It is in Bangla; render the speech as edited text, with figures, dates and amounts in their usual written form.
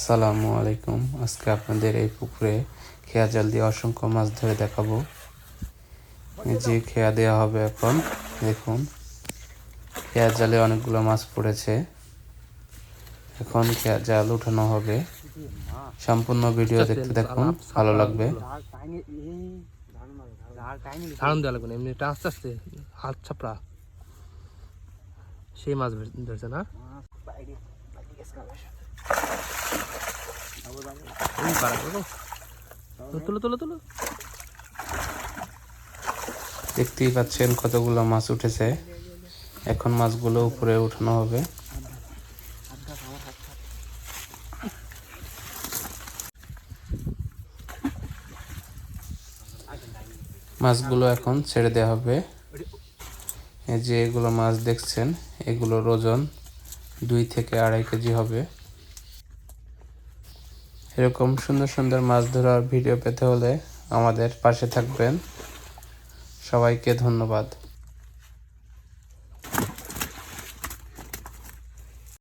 আসসালামু আলাইকুম। আজকে আপনাদের এই পুকুরে খেয়া জাল দিয়ে অসংখ্য মাছ ধরে দেখাবো। এই যে খেয়া দেওয়া হবে এখন, দেখুন খেয়া জালে অনেকগুলো মাছ পড়েছে। এখন খেয়া জাল উঠানো হবে। সম্পূর্ণ ভিডিও দেখতে দেখুন, ভালো লাগবে। এমনি আস্তে আস্তে হাত ছাপড়া সেই মাছ ধরছে না। তুলো তুলো তুলো। দেখতেই পাচ্ছেন কতগুলো মাছ উঠেছে। এখন মাছগুলো উপরে উঠানো হবে। মাছগুলো এখন ছেড়ে দেওয়া হবে। এই যে এগুলো মাছ দেখছেন, এগুলোর ওজন 2 থেকে 2.5 কেজি হবে। এরকম সুন্দর সুন্দর মাছ ধরার ভিডিও পেতে হলে আমাদের পাশে থাকবেন। সবাইকে ধন্যবাদ।